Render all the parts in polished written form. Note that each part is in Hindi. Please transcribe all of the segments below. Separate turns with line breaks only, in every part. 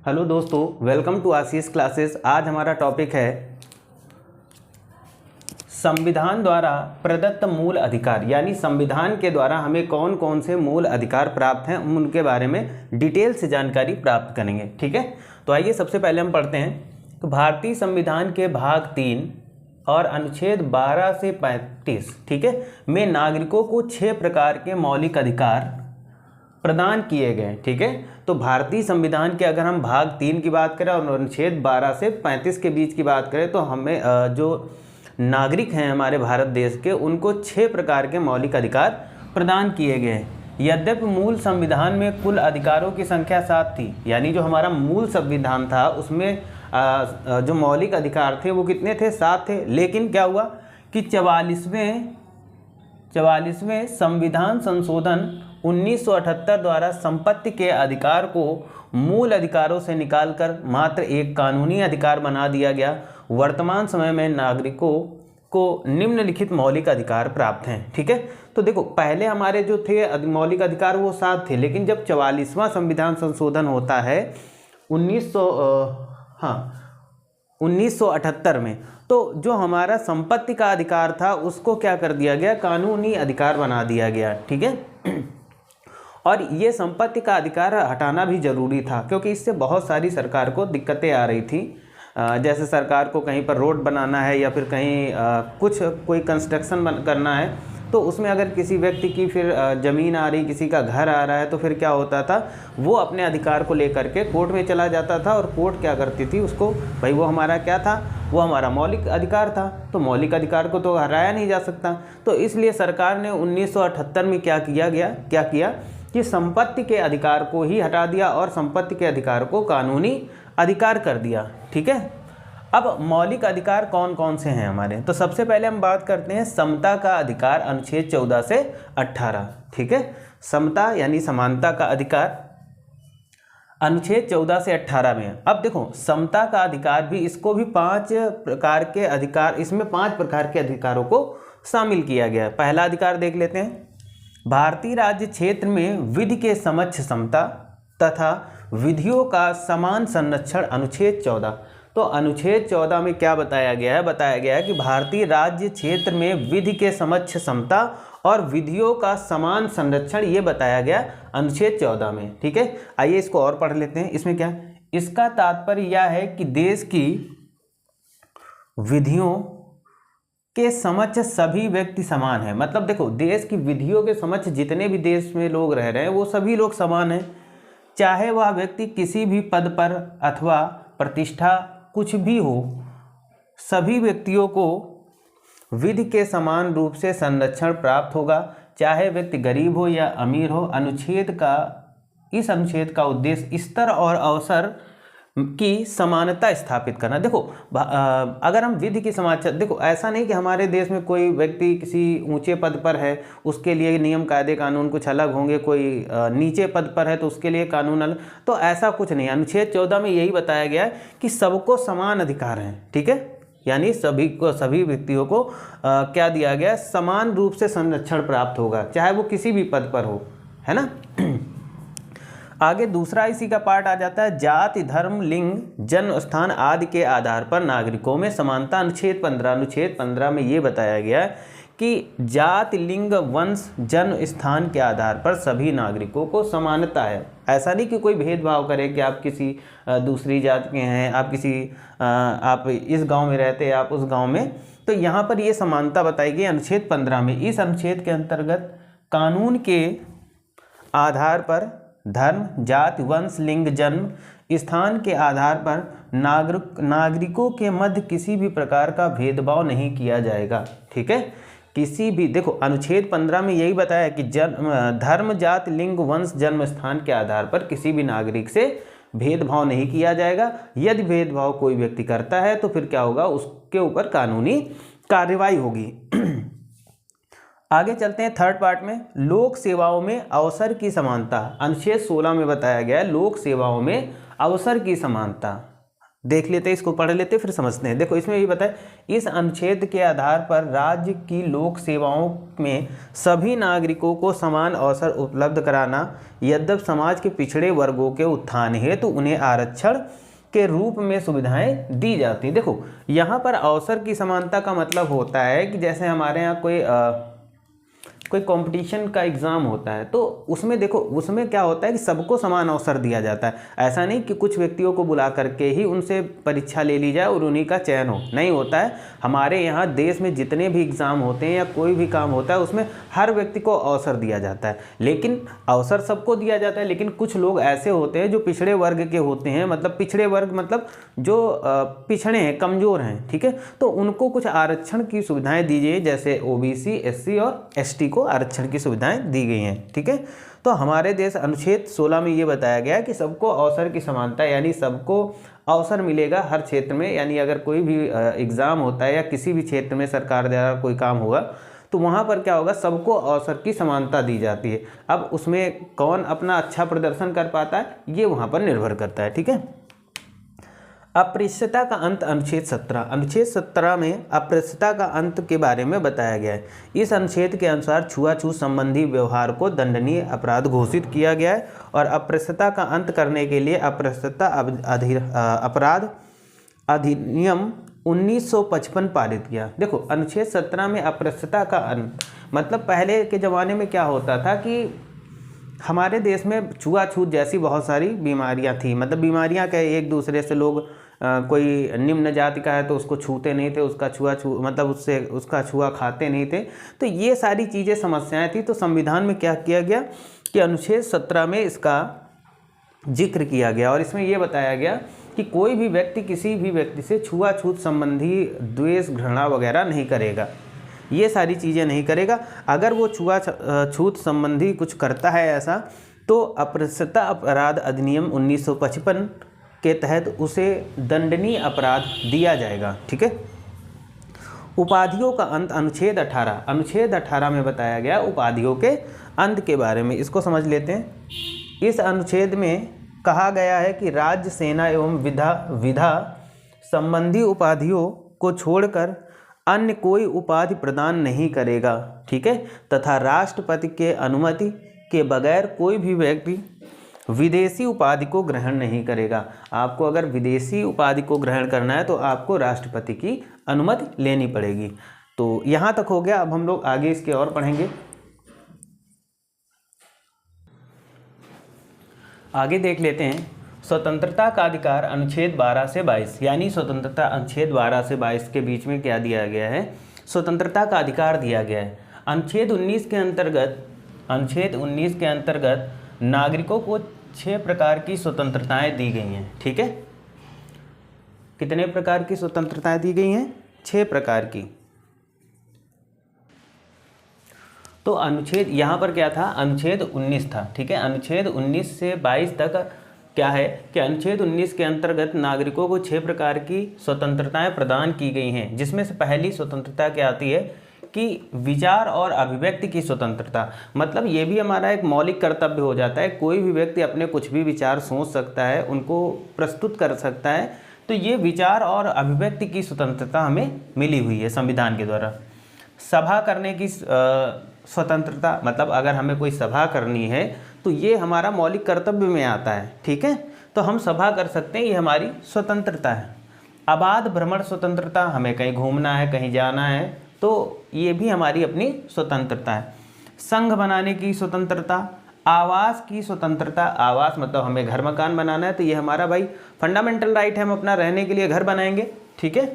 हेलो दोस्तों, वेलकम टू आशीष क्लासेस। आज हमारा टॉपिक है संविधान द्वारा प्रदत्त मूल अधिकार, यानी संविधान के द्वारा हमें कौन कौन से मूल अधिकार प्राप्त हैं उनके बारे में डिटेल से जानकारी प्राप्त करेंगे। ठीक है, तो आइए सबसे पहले हम पढ़ते हैं। तो भारतीय संविधान के भाग 3 और अनुच्छेद 12 से 35 ठीक है में नागरिकों को 6 प्रकार के मौलिक अधिकार प्रदान किए गए। ठीक है, तो भारतीय संविधान के अगर हम भाग 3 की बात करें और अनुच्छेद 12 से 35 के बीच की बात करें तो हमें जो नागरिक हैं हमारे भारत देश के, उनको 6 प्रकार के मौलिक अधिकार प्रदान किए गए हैं। यद्यपि मूल संविधान में कुल अधिकारों की संख्या 7 थी, यानी जो हमारा मूल संविधान था उसमें जो मौलिक अधिकार थे वो कितने थे? 7 थे। लेकिन क्या हुआ कि 44वें संविधान संशोधन 1978 द्वारा संपत्ति के अधिकार को मूल अधिकारों से निकालकर मात्र एक कानूनी अधिकार बना दिया गया। वर्तमान समय में नागरिकों को निम्नलिखित मौलिक अधिकार प्राप्त हैं। ठीक है, तो देखो पहले हमारे जो थे मौलिक अधिकार वो 7 थे, लेकिन जब 44वां संविधान संशोधन होता है 1978 में, तो जो हमारा संपत्ति का अधिकार था उसको क्या कर दिया गया? कानूनी अधिकार बना दिया गया। ठीक है, और ये संपत्ति का अधिकार हटाना भी ज़रूरी था, क्योंकि इससे बहुत सारी सरकार को दिक्कतें आ रही थी। जैसे सरकार को कहीं पर रोड बनाना है या फिर कहीं कोई कंस्ट्रक्शन करना है, तो उसमें अगर किसी व्यक्ति की फिर ज़मीन आ रही, किसी का घर आ रहा है, तो फिर क्या होता था, वो अपने अधिकार को लेकर के कोर्ट में चला जाता था और कोर्ट क्या करती थी उसको, भाई वो हमारा क्या था, वो हमारा मौलिक अधिकार था, तो मौलिक अधिकार को तो हराया नहीं जा सकता। तो इसलिए सरकार ने 1978 में क्या किया कि संपत्ति के अधिकार को ही हटा दिया और संपत्ति के अधिकार को कानूनी अधिकार कर दिया। ठीक है, अब मौलिक अधिकार कौन कौन से हैं हमारे? तो सबसे पहले हम बात करते हैं समता का अधिकार, अनुच्छेद 14 से 18। ठीक है, समता यानी समानता का अधिकार अनुच्छेद 14 से 18 में। अब देखो समता का अधिकार भी, इसको भी 5 प्रकार के अधिकार, इसमें 5 प्रकार के अधिकारों को शामिल किया गया है। पहला अधिकार देख लेते हैं, भारतीय राज्य क्षेत्र में विधि के समक्ष समता तथा विधियों का समान संरक्षण, अनुच्छेद 14। तो अनुच्छेद 14 में क्या बताया गया है? बताया गया है कि भारतीय राज्य क्षेत्र में विधि के समक्ष समता और विधियों का समान संरक्षण, ये बताया गया अनुच्छेद 14 में। ठीक है, आइए इसको और पढ़ लेते हैं। इसमें क्या, इसका तात्पर्य यह है कि देश की विधियों के समक्ष सभी व्यक्ति समान है। मतलब देखो, देश की विधियों के समक्ष जितने भी देश में लोग रह रहे हैं वो सभी लोग समान हैं, चाहे वह व्यक्ति किसी भी पद पर अथवा प्रतिष्ठा कुछ भी हो, सभी व्यक्तियों को विधि के समान रूप से संरक्षण प्राप्त होगा, चाहे व्यक्ति गरीब हो या अमीर हो। इस अनुच्छेद का उद्देश्य स्तर और अवसर की समानता स्थापित करना। देखो अगर हम विधि की समानता, देखो ऐसा नहीं कि हमारे देश में कोई व्यक्ति किसी ऊंचे पद पर है उसके लिए नियम कायदे कानून कुछ अलग होंगे, कोई नीचे पद पर है तो उसके लिए कानून अलग, तो ऐसा कुछ नहीं। अनुच्छेद 14 में यही बताया गया है कि सबको समान अधिकार हैं। ठीक है, यानी सभी व्यक्तियों को क्या दिया गया? समान रूप से संरक्षण प्राप्त होगा, चाहे वो किसी भी पद पर हो, है ना। आगे दूसरा इसी का पार्ट आ जाता है, जाति, धर्म, लिंग, जन्म स्थान आदि के आधार पर नागरिकों में समानता, अनुच्छेद 15। अनुच्छेद 15 में ये बताया गया है कि जाति, लिंग, वंश, जन्म स्थान के आधार पर सभी नागरिकों को समानता है। ऐसा नहीं कि कोई भेदभाव करे कि आप किसी दूसरी जाति के हैं, आप इस गांव में रहते हैं, आप उस गांव में, तो यहाँ पर ये समानता बताई गई अनुच्छेद 15 में। इस अनुच्छेद के अंतर्गत कानून के आधार पर धर्म, जाति, वंश, लिंग, जन्म स्थान के आधार पर नागरिकों के मध्य किसी भी प्रकार का भेदभाव नहीं किया जाएगा। ठीक है, किसी भी, देखो अनुच्छेद 15 में यही बताया कि धर्म, जाति, लिंग, वंश, जन्म स्थान के आधार पर किसी भी नागरिक से भेदभाव नहीं किया जाएगा। यदि भेदभाव कोई व्यक्ति करता है तो फिर क्या होगा? उसके ऊपर कानूनी कार्रवाई होगी। आगे चलते हैं थर्ड पार्ट में, लोक सेवाओं में अवसर की समानता। अनुच्छेद 16 में बताया गया है लोक सेवाओं में अवसर की समानता। देख लेते हैं, इसको पढ़ लेते हैं, फिर समझते हैं। देखो इसमें ये बताए, इस अनुच्छेद के आधार पर राज्य की लोक सेवाओं में सभी नागरिकों को समान अवसर उपलब्ध कराना, यद्यपि समाज के पिछड़े वर्गों के उत्थान हेतु उन्हें आरक्षण के रूप में सुविधाएं दी जाती हैं। देखो यहाँ पर अवसर की समानता का मतलब होता है कि जैसे हमारे यहाँ कोई कंपटीशन का एग्ज़ाम होता है, तो उसमें देखो उसमें क्या होता है कि सबको समान अवसर दिया जाता है। ऐसा नहीं कि कुछ व्यक्तियों को बुला करके ही उनसे परीक्षा ले ली जाए और उन्हीं का चयन हो, नहीं होता है। हमारे यहाँ देश में जितने भी एग्ज़ाम होते हैं या कोई भी काम होता है उसमें हर व्यक्ति को अवसर दिया जाता है, लेकिन अवसर सबको दिया जाता है। लेकिन कुछ लोग ऐसे होते हैं जो पिछड़े वर्ग के होते हैं, मतलब पिछड़े वर्ग मतलब जो पिछड़े हैं, कमज़ोर हैं, ठीक है, तो उनको कुछ आरक्षण की सुविधाएँ दीजिए, जैसे OBC, SC और ST को आरक्षण की सुविधाएं दी गई हैं, ठीक है। तो हमारे देश अनुच्छेद 16 में ये बताया गया कि सबको अवसर की समानता, यानी सबको अवसर मिलेगा हर क्षेत्र में। यानी अगर कोई भी एग्ज़ाम होता है या किसी भी क्षेत्र में सरकार द्वारा कोई काम होगा तो वहाँ पर क्या होगा, सबको अवसर की समानता दी जाती है। अब उसमें कौन अपना अच्छा प्रदर्शन कर पाता है ये वहाँ पर निर्भर करता है, ठीक है। अस्पृश्यता का अंत, अनुच्छेद 17। अनुच्छेद 17 में अस्पृश्यता का अंत के बारे में बताया गया है। इस अनुच्छेद के अनुसार छुआछूत संबंधी व्यवहार को दंडनीय अपराध घोषित किया गया है और अस्पृश्यता का अंत करने के लिए अस्पृश्यता अपराध अधिनियम 1955 पारित किया। देखो अनुच्छेद 17 में अस्पृश्यता का अंत मतलब पहले के ज़माने में क्या होता था कि हमारे देश में छुआछूत जैसी बहुत सारी बीमारियां थी। मतलब बीमारियां क्या, एक दूसरे से लोग कोई निम्न जाति का है तो उसको छूते नहीं थे, उसका मतलब उससे उसका छुआ खाते नहीं थे। तो ये सारी चीज़ें समस्याएं थी। तो संविधान में क्या किया गया कि अनुच्छेद 17 में इसका जिक्र किया गया और इसमें यह बताया गया कि कोई भी व्यक्ति किसी भी व्यक्ति से छुआछूत संबंधी द्वेष, घृणा वगैरह नहीं करेगा, ये सारी चीज़ें नहीं करेगा। अगर वो छुआछूत संबंधी कुछ करता है ऐसा, तो अस्पृश्यता अपराध अधिनियम 1955 के तहत उसे दंडनीय अपराध दिया जाएगा, ठीक है। उपाधियों का अंत, अनुच्छेद 18। अनुच्छेद 18 में बताया गया उपाधियों के अंत के बारे में, इसको समझ लेते हैं। इस अनुच्छेद में कहा गया है कि राज्य, सेना एवं विधा संबंधी उपाधियों को छोड़कर अन्य कोई उपाधि प्रदान नहीं करेगा, ठीक है, तथा राष्ट्रपति के अनुमति के बगैर कोई भी व्यक्ति विदेशी उपाधि को ग्रहण नहीं करेगा। आपको अगर विदेशी उपाधि को ग्रहण करना है तो आपको राष्ट्रपति की अनुमति लेनी पड़ेगी। तो यहाँ तक हो गया। अब हम लोग आगे इसके और पढ़ेंगे। आगे देख लेते हैं स्वतंत्रता का अधिकार, अनुच्छेद 12 से 22। यानी स्वतंत्रता अनुच्छेद 12 से 22 के बीच में क्या दिया गया है, स्वतंत्रता का अधिकार दिया गया है। अनुच्छेद 19 के अंतर्गत नागरिकों को 6 प्रकार की स्वतंत्रताएं दी गई हैं, ठीक है। कितने प्रकार की स्वतंत्रताएं दी गई हैं? 6 प्रकार की। तो अनुच्छेद यहाँ पर क्या था, अनुच्छेद 19 था, ठीक है। अनुच्छेद 19 से 22 तक क्या है कि अनुच्छेद 19 के अंतर्गत नागरिकों को 6 प्रकार की स्वतंत्रताएं प्रदान की गई हैं, जिसमें से पहली स्वतंत्रता क्या आती है कि विचार और अभिव्यक्ति की स्वतंत्रता। मतलब ये भी हमारा एक मौलिक कर्तव्य हो जाता है। कोई भी व्यक्ति अपने कुछ भी विचार सोच सकता है, उनको प्रस्तुत कर सकता है। तो ये विचार और अभिव्यक्ति की स्वतंत्रता हमें मिली हुई है संविधान के द्वारा। सभा करने की स्वतंत्रता, मतलब अगर हमें कोई सभा करनी है तो ये हमारा मौलिक कर्तव्य में आता है, ठीक है। तो हम सभा कर सकते हैं, ये हमारी स्वतंत्रता है। अबाध भ्रमण स्वतंत्रता, हमें कहीं घूमना है, कहीं जाना है, तो ये भी हमारी अपनी स्वतंत्रता है। संघ बनाने की स्वतंत्रता, आवास की स्वतंत्रता, आवास मतलब हमें घर मकान बनाना है तो ये हमारा भाई फंडामेंटल राइट है, हम अपना रहने के लिए घर बनाएंगे, ठीक है।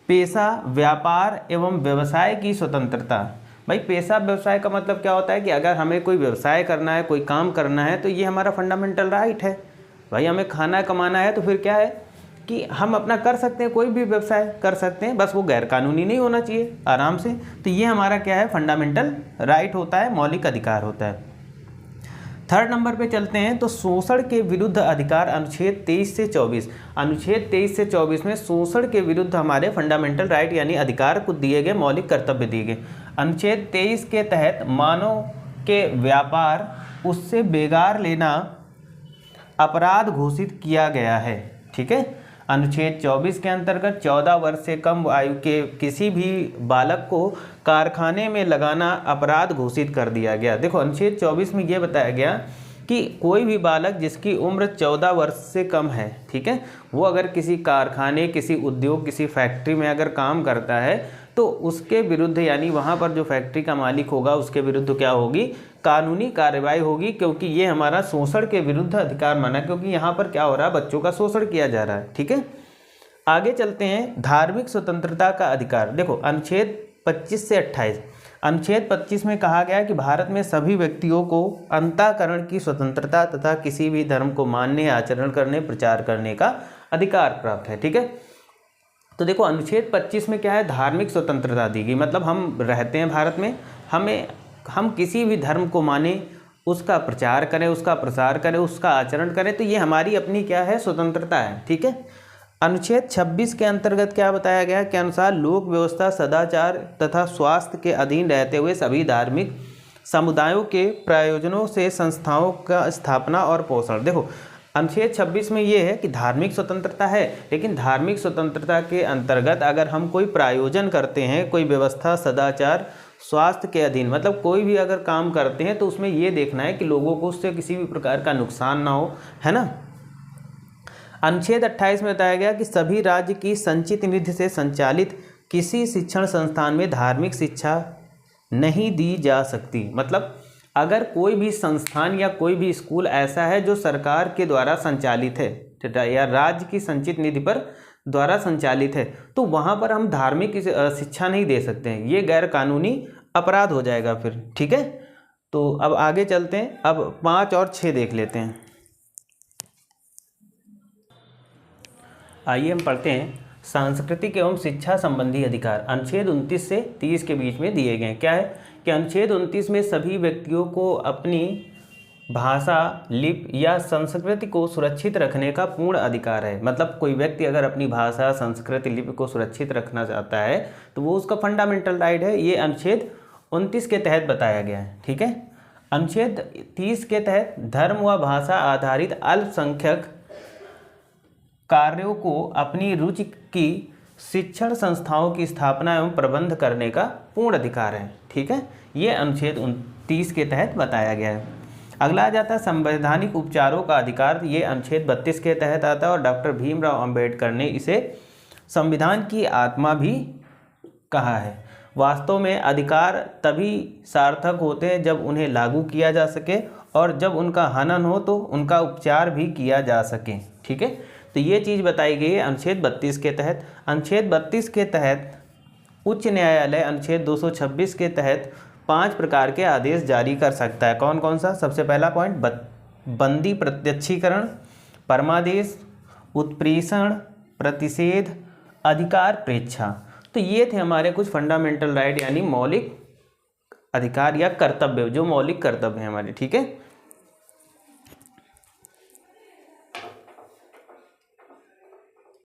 पेशा, व्यापार एवं व्यवसाय की स्वतंत्रता। भाई पेशा व्यवसाय का मतलब क्या होता है कि अगर हमें कोई व्यवसाय करना है, कोई काम करना है तो ये हमारा फंडामेंटल राइट है। भाई हमें खाना कमाना है तो फिर क्या है कि हम अपना कर सकते हैं, कोई भी व्यवसाय कर सकते हैं, बस वो गैर कानूनी नहीं होना चाहिए, आराम से। तो ये हमारा क्या है, फंडामेंटल राइट होता है, मौलिक अधिकार होता है। थर्ड नंबर पे चलते हैं तो शोषण के विरुद्ध अधिकार, अनुच्छेद 23 से 24। अनुच्छेद 23 से 24 में शोषण के विरुद्ध हमारे फंडामेंटल राइट यानी अधिकार को दिए गए, मौलिक कर्तव्य दिए गए। अनुच्छेद 23 के तहत मानव के व्यापार, उससे बेगार लेना अपराध घोषित किया गया है, ठीक है। अनुच्छेद 24 के अंतर्गत 14 वर्ष से कम आयु के किसी भी बालक को कारखाने में लगाना अपराध घोषित कर दिया गया। देखो अनुच्छेद 24 में ये बताया गया कि कोई भी बालक जिसकी उम्र 14 वर्ष से कम है, ठीक है, वो अगर किसी कारखाने, किसी उद्योग, किसी फैक्ट्री में अगर काम करता है तो उसके विरुद्ध, यानी वहाँ पर जो फैक्ट्री का मालिक होगा उसके विरुद्ध क्या होगी, कानूनी कार्रवाई होगी, क्योंकि ये हमारा शोषण के विरुद्ध अधिकार माना, क्योंकि यहाँ पर क्या हो रहा है, बच्चों का शोषण किया जा रहा है। ठीक है, आगे चलते हैं। धार्मिक स्वतंत्रता का अधिकार। देखो अनुच्छेद 25 से 28, अनुच्छेद 25 में कहा गया कि भारत में सभी व्यक्तियों को अंतःकरण की स्वतंत्रता तथा किसी भी धर्म को मानने, आचरण करने, प्रचार करने का अधिकार प्राप्त है। ठीक है, तो देखो अनुच्छेद 25 में क्या है, धार्मिक स्वतंत्रता दी गई, मतलब हम रहते हैं भारत में, हम किसी भी धर्म को माने, उसका प्रचार करें, उसका प्रसार करें, उसका आचरण करें, तो ये हमारी अपनी क्या है, स्वतंत्रता है। ठीक है, अनुच्छेद 26 के अंतर्गत क्या बताया गया के अनुसार लोक व्यवस्था, सदाचार तथा स्वास्थ्य के अधीन रहते हुए सभी धार्मिक समुदायों के प्रयोजनों से संस्थाओं का स्थापना और पोषण। देखो अनुच्छेद 26 में ये है कि धार्मिक स्वतंत्रता है, लेकिन धार्मिक स्वतंत्रता के अंतर्गत अगर हम कोई प्रायोजन करते हैं, कोई व्यवस्था, सदाचार, स्वास्थ्य के अधीन, मतलब कोई भी अगर काम करते हैं तो उसमें ये देखना है कि लोगों को उससे किसी भी प्रकार का नुकसान ना हो, है ना। अनुच्छेद 28 में बताया गया कि सभी राज्य की संचित निधि से संचालित किसी शिक्षण संस्थान में धार्मिक शिक्षा नहीं दी जा सकती। मतलब अगर कोई भी संस्थान या कोई भी स्कूल ऐसा है जो सरकार के द्वारा संचालित है या राज्य की संचित निधि पर द्वारा संचालित है, तो वहाँ पर हम धार्मिक शिक्षा नहीं दे सकते हैं, ये गैर कानूनी अपराध हो जाएगा फिर। ठीक है, तो अब आगे चलते हैं, अब 5 और 6 देख लेते हैं। आइए हम पढ़ते हैं। सांस्कृतिक एवं शिक्षा संबंधी अधिकार अनुच्छेद 29 से 30 के बीच में दिए गए। क्या है कि अनुच्छेद 29 में सभी व्यक्तियों को अपनी भाषा, लिपि या संस्कृति को सुरक्षित रखने का पूर्ण अधिकार है। मतलब कोई व्यक्ति अगर अपनी भाषा, संस्कृति, लिपि को सुरक्षित रखना चाहता है तो वो उसका फंडामेंटल राइट है। ये अनुच्छेद 29 के तहत बताया गया है। ठीक है, अनुच्छेद 30 के तहत धर्म व भाषा आधारित अल्पसंख्यक कार्यों को अपनी रुचि की शिक्षण संस्थाओं की स्थापना एवं प्रबंध करने का पूर्ण अधिकार है। ठीक है, ये अनुच्छेद 29 के तहत बताया गया है। अगला आ जाता है संवैधानिक उपचारों का अधिकार। ये अनुच्छेद 32 के तहत आता है और डॉक्टर भीमराव अंबेडकर ने इसे संविधान की आत्मा भी कहा है। वास्तव में अधिकार तभी सार्थक होते हैं जब उन्हें लागू किया जा सके और जब उनका हनन हो तो उनका उपचार भी किया जा सके। ठीक है, तो ये चीज़ बताई गई है अनुच्छेद 32 के तहत। अनुच्छेद 32 के तहत उच्च न्यायालय अनुच्छेद 226 के तहत 5 प्रकार के आदेश जारी कर सकता है। कौन कौन सा? सबसे पहला पॉइंट बंदी प्रत्यक्षीकरण, परमादेश, उत्प्रेषण, प्रतिषेध, अधिकार प्रेक्षा। तो ये थे हमारे कुछ फंडामेंटल राइट यानी मौलिक अधिकार या कर्तव्य, जो मौलिक कर्तव्य हैं हमारे। ठीक है।